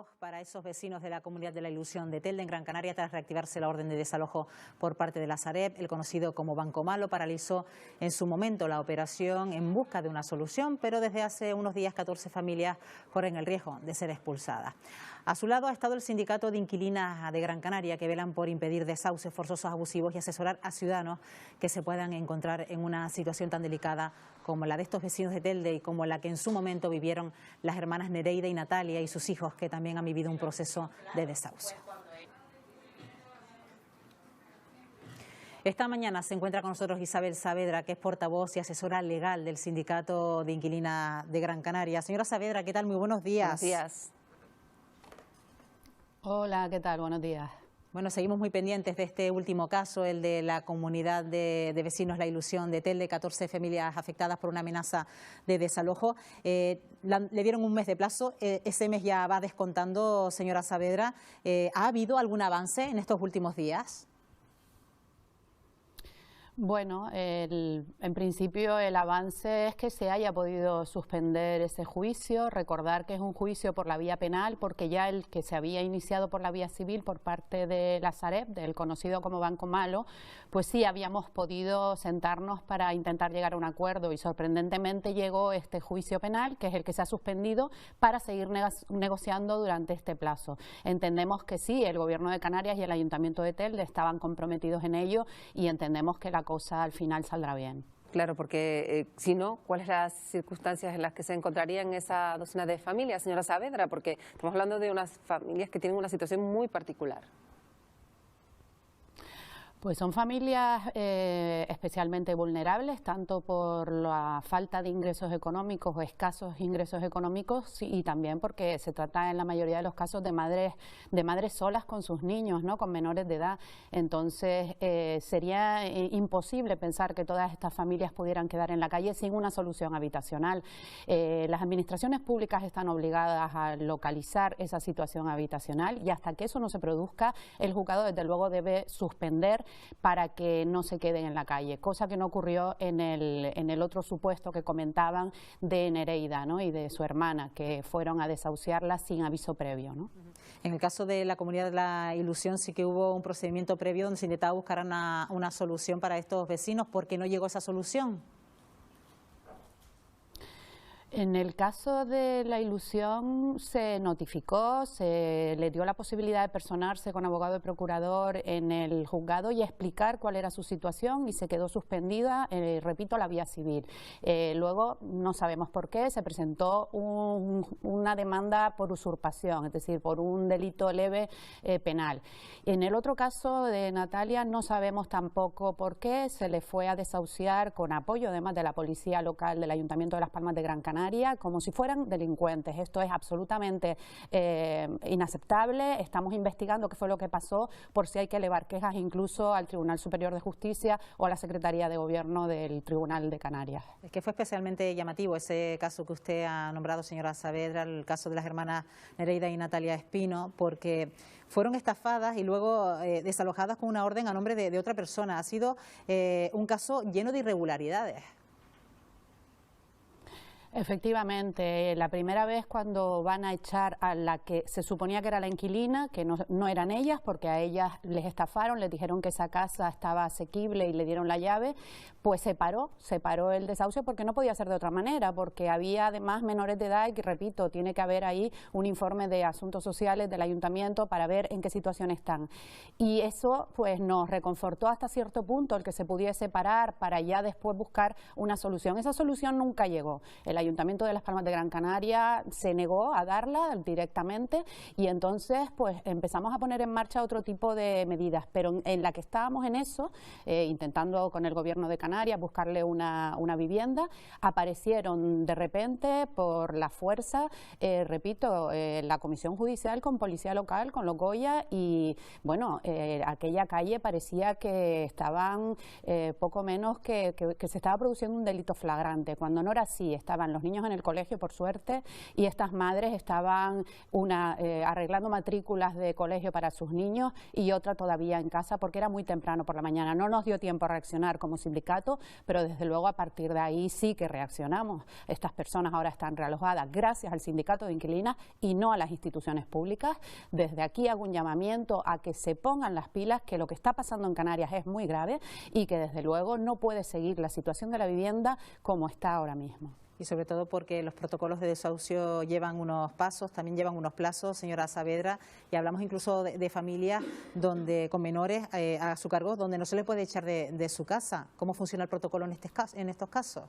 caos para esos vecinos de la comunidad de la Ilusión de Telde, en Gran Canaria, tras reactivarse la orden de desalojo por parte de la Sareb. El conocido como Banco Malo paralizó en su momento la operación en busca de una solución, pero desde hace unos días 14 familias corren el riesgo de ser expulsadas. A su lado ha estado el sindicato de inquilinas de Gran Canaria, que velan por impedir desahucios forzosos abusivos y asesorar a ciudadanos que se puedan encontrar en una situación tan delicada como la de estos vecinos de Telde y como la que en su momento vivieron las hermanas Nereida y Natalia y sus hijos, que también han vivido un proceso de desahucio. Esta mañana se encuentra con nosotros Isabel Saavedra, que es portavoz y asesora legal del Sindicato de Inquilinas de Gran Canaria. Señora Saavedra, ¿qué tal? Muy buenos días. Buenos días. Hola, ¿qué tal? Buenos días. Bueno, seguimos muy pendientes de este último caso, el de la comunidad de vecinos La Ilusión de Telde, 14 familias afectadas por una amenaza de desalojo. Le dieron un mes de plazo, ese mes ya va descontando, señora Saavedra. ¿Ha habido algún avance en estos últimos días? Bueno, en principio el avance es que se haya podido suspender ese juicio. Recordar que es un juicio por la vía penal, porque ya el que se había iniciado por la vía civil por parte de la Sareb, del conocido como Banco Malo, pues sí habíamos podido sentarnos para intentar llegar a un acuerdo y sorprendentemente llegó este juicio penal, que es el que se ha suspendido, para seguir negociando durante este plazo. Entendemos que sí, el Gobierno de Canarias y el Ayuntamiento de Telde estaban comprometidos en ello y entendemos que la cosa al final saldrá bien. Claro, porque si no, ¿cuáles son las circunstancias en las que se encontrarían esa docena de familias, señora Saavedra? Porque estamos hablando de unas familias que tienen una situación muy particular. Pues son familias especialmente vulnerables, tanto por la falta de ingresos económicos o escasos ingresos económicos y también porque se trata en la mayoría de los casos de madres solas con sus niños, ¿no?, con menores de edad. Entonces sería imposible pensar que todas estas familias pudieran quedar en la calle sin una solución habitacional. Las administraciones públicas están obligadas a localizar esa situación habitacional y hasta que eso no se produzca, el juzgado desde luego debe suspender para que no se queden en la calle, cosa que no ocurrió en el otro supuesto que comentaban de Nereida, ¿no?, y de su hermana, que fueron a desahuciarla sin aviso previo, ¿no? En el caso de la comunidad de La Ilusión sí que hubo un procedimiento previo donde se intentaba buscar una solución para estos vecinos. ¿Por qué no llegó esa solución? En el caso de La Ilusión se notificó, se le dio la posibilidad de personarse con abogado y procurador en el juzgado y explicar cuál era su situación y se quedó suspendida, repito, la vía civil. Luego, no sabemos por qué, se presentó una demanda por usurpación, es decir, por un delito leve penal. En el otro caso de Natalia no sabemos tampoco por qué, se le fue a desahuciar con apoyo además de la policía local del Ayuntamiento de Las Palmas de Gran Canaria, como si fueran delincuentes. Esto es absolutamente inaceptable. Estamos investigando qué fue lo que pasó, por si hay que elevar quejas incluso al Tribunal Superior de Justicia o a la Secretaría de Gobierno del Tribunal de Canarias. Es que fue especialmente llamativo ese caso que usted ha nombrado, señora Saavedra, el caso de las hermanas Nereida y Natalia Espino, porque fueron estafadas y luego desalojadas con una orden a nombre de otra persona. Ha sido un caso lleno de irregularidades. Efectivamente, la primera vez cuando van a echar a la que se suponía que era la inquilina, que no eran ellas, porque a ellas les estafaron, les dijeron que esa casa estaba asequible y le dieron la llave, pues se paró el desahucio porque no podía ser de otra manera, porque había además menores de edad y que, repito, tiene que haber ahí un informe de asuntos sociales del ayuntamiento para ver en qué situación están. Y eso pues nos reconfortó hasta cierto punto el que se pudiese parar para ya después buscar una solución. Esa solución nunca llegó. El Ayuntamiento de Las Palmas de Gran Canaria se negó a darla directamente y entonces pues empezamos a poner en marcha otro tipo de medidas, pero en la que estábamos en eso, intentando con el Gobierno de Canarias buscarle una vivienda, aparecieron de repente por la fuerza, repito, la Comisión Judicial con Policía Local, con los Goya y bueno, aquella calle parecía que estaban poco menos que se estaba produciendo un delito flagrante, cuando no era así. Estaban estaban los niños en el colegio, por suerte, y estas madres estaban arreglando matrículas de colegio para sus niños y otra todavía en casa porque era muy temprano por la mañana. No nos dio tiempo a reaccionar como sindicato, pero desde luego a partir de ahí sí que reaccionamos. Estas personas ahora están realojadas gracias al sindicato de inquilinas y no a las instituciones públicas. Desde aquí hago un llamamiento a que se pongan las pilas, que lo que está pasando en Canarias es muy grave y que desde luego no puede seguir la situación de la vivienda como está ahora mismo. Y sobre todo porque los protocolos de desahucio llevan unos pasos, también llevan unos plazos, señora Saavedra, y hablamos incluso de familias donde con menores a su cargo, donde no se les puede echar de su casa. ¿Cómo funciona el protocolo en estos casos?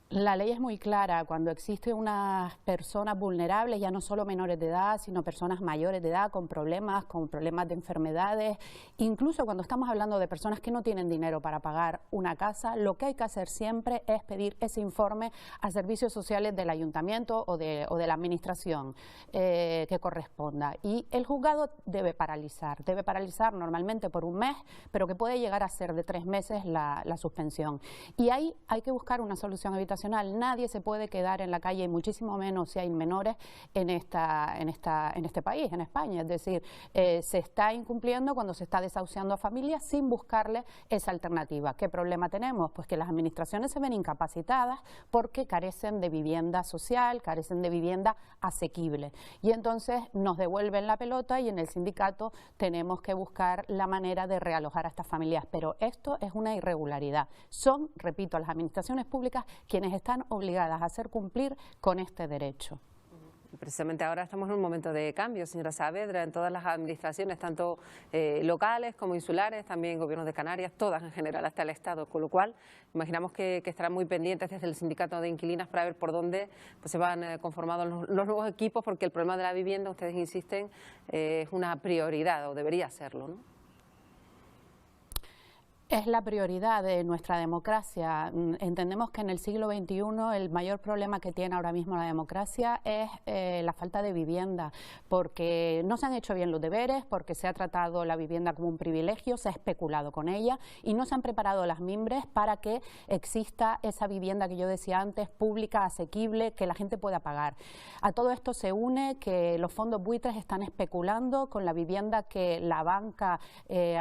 La ley es muy clara. Cuando existen unas personas vulnerables, ya no solo menores de edad, sino personas mayores de edad con problemas de enfermedades, incluso cuando estamos hablando de personas que no tienen dinero para pagar una casa, lo que hay que hacer siempre es pedir ese informe a servicios sociales del ayuntamiento o de la administración que corresponda. Y el juzgado debe paralizar normalmente por un mes, pero que puede llegar a ser de 3 meses la suspensión. Y ahí hay que buscar una solución habitacional. Nadie se puede quedar en la calle, y muchísimo menos si hay menores en este país, en España. Es decir, se está incumpliendo cuando se está desahuciando a familias sin buscarle esa alternativa. ¿Qué problema tenemos? Pues que las administraciones se ven incapacitadas porque carecen de vivienda social, carecen de vivienda asequible. Y entonces nos devuelven la pelota y en el sindicato tenemos que buscar la manera de realojar a estas familias. Pero esto es una irregularidad. Son, repito, las administraciones públicas quienes están obligadas a hacer cumplir con este derecho. Precisamente ahora estamos en un momento de cambio, señora Saavedra, en todas las administraciones, tanto locales como insulares, también gobiernos de Canarias, todas en general, hasta el Estado, con lo cual imaginamos que estarán muy pendientes desde el sindicato de inquilinas para ver por dónde pues, se van conformando los nuevos equipos, porque el problema de la vivienda, ustedes insisten, es una prioridad o debería serlo, ¿no? Es la prioridad de nuestra democracia. Entendemos que en el siglo XXI el mayor problema que tiene ahora mismo la democracia es la falta de vivienda, porque no se han hecho bien los deberes, porque se ha tratado la vivienda como un privilegio, se ha especulado con ella y no se han preparado las mimbres para que exista esa vivienda que yo decía antes, pública, asequible, que la gente pueda pagar. A todo esto se une que los fondos buitres están especulando con la vivienda que la banca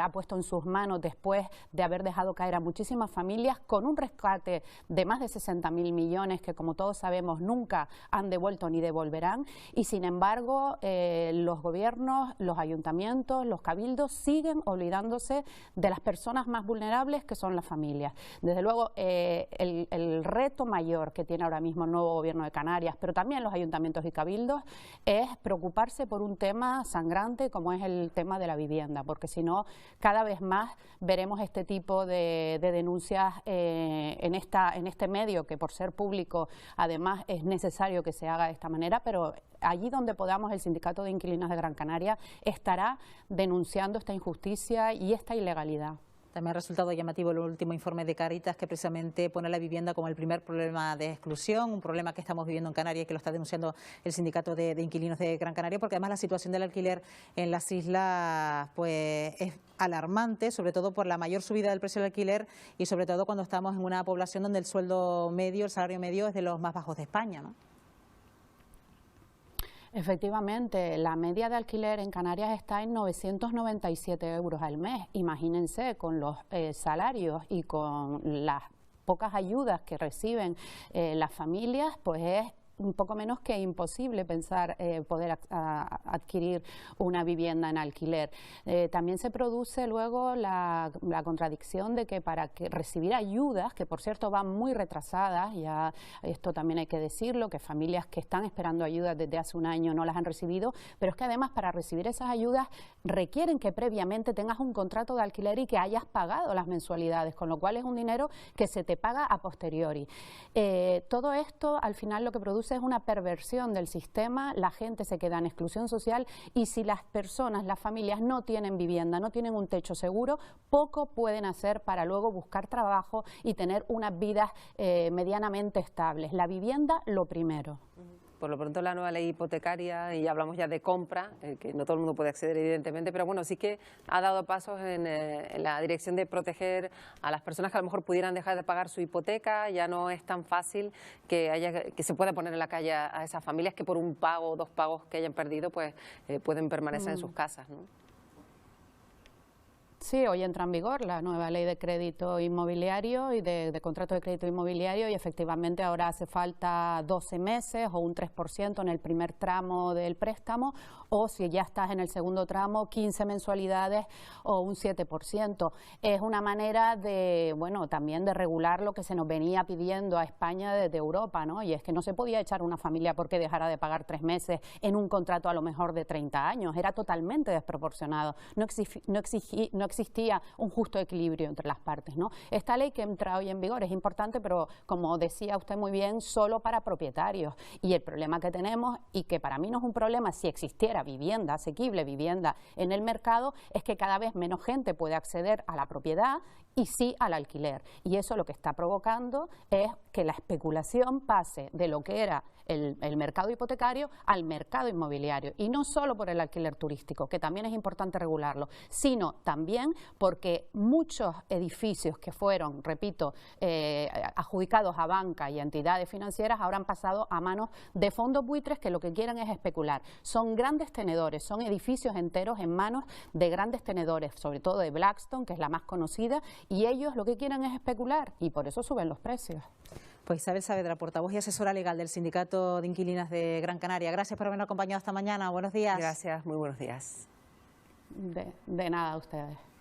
ha puesto en sus manos después de haber dejado caer a muchísimas familias con un rescate de más de 60.000 millones que, como todos sabemos, nunca han devuelto ni devolverán, y sin embargo los gobiernos, los ayuntamientos, los cabildos siguen olvidándose de las personas más vulnerables, que son las familias. Desde luego el reto mayor que tiene ahora mismo el nuevo gobierno de Canarias, pero también los ayuntamientos y cabildos, es preocuparse por un tema sangrante como es el tema de la vivienda, porque si no, cada vez más veremos este tipo de denuncias en este medio, que por ser público además es necesario que se haga de esta manera, pero allí donde podamos el Sindicato de Inquilinos de Gran Canaria estará denunciando esta injusticia y esta ilegalidad. También ha resultado llamativo el último informe de Cáritas, que precisamente pone la vivienda como el primer problema de exclusión, un problema que estamos viviendo en Canarias y que lo está denunciando el Sindicato de Inquilinos de Gran Canaria, porque además la situación del alquiler en las islas pues es alarmante, sobre todo por la mayor subida del precio del alquiler y sobre todo cuando estamos en una población donde el sueldo medio, el salario medio es de los más bajos de España, ¿no? Efectivamente, la media de alquiler en Canarias está en 997 euros al mes. Imagínense, con los salarios y con las pocas ayudas que reciben las familias, pues es un poco menos que imposible pensar poder adquirir una vivienda en alquiler. También se produce luego la contradicción de que para recibir ayudas, que por cierto van muy retrasadas, ya esto también hay que decirlo, que familias que están esperando ayudas desde hace un año no las han recibido, pero es que además para recibir esas ayudas requieren que previamente tengas un contrato de alquiler y que hayas pagado las mensualidades, con lo cual es un dinero que se te paga a posteriori. Todo esto al final lo que produce es una perversión del sistema, la gente se queda en exclusión social y si las personas, las familias no tienen vivienda, no tienen un techo seguro, poco pueden hacer para luego buscar trabajo y tener unas vidas medianamente estables. La vivienda, lo primero. por lo pronto la nueva ley hipotecaria, y hablamos ya de compra, que no todo el mundo puede acceder evidentemente, pero bueno, sí que ha dado pasos en la dirección de proteger a las personas que a lo mejor pudieran dejar de pagar su hipoteca. Ya no es tan fácil que se pueda poner en la calle a esas familias que por un pago o dos pagos que hayan perdido pues pueden permanecer en sus casas, ¿no? Sí, hoy entra en vigor la nueva ley de crédito inmobiliario y de contrato de crédito inmobiliario, y efectivamente ahora hace falta 12 meses o un 3% en el primer tramo del préstamo, o si ya estás en el segundo tramo, 15 mensualidades o un 7%. Es una manera de, bueno, también de regular lo que se nos venía pidiendo a España desde Europa, ¿no? Y es que no se podía echar una familia porque dejara de pagar 3 meses en un contrato a lo mejor de 30 años. Era totalmente desproporcionado. No existía un justo equilibrio entre las partes, ¿no? Esta ley que entra hoy en vigor es importante, pero como decía usted muy bien, solo para propietarios. Y el problema que tenemos, y que para mí no es un problema si existiera vivienda asequible, vivienda en el mercado, es que cada vez menos gente puede acceder a la propiedad y sí al alquiler. Y eso lo que está provocando es que la especulación pase de lo que era el mercado hipotecario al mercado inmobiliario, y no solo por el alquiler turístico, que también es importante regularlo, sino también porque muchos edificios que fueron, repito, adjudicados a banca y a entidades financieras ahora han pasado a manos de fondos buitres que lo que quieren es especular. Son grandes tenedores, son edificios enteros en manos de grandes tenedores, sobre todo de Blackstone, que es la más conocida, y ellos lo que quieren es especular, y por eso suben los precios. Pues Isabel Saavedra, portavoz y asesora legal del Sindicato de Inquilinas de Gran Canaria. Gracias por habernos acompañado esta mañana. Buenos días. Gracias, muy buenos días. De nada a ustedes.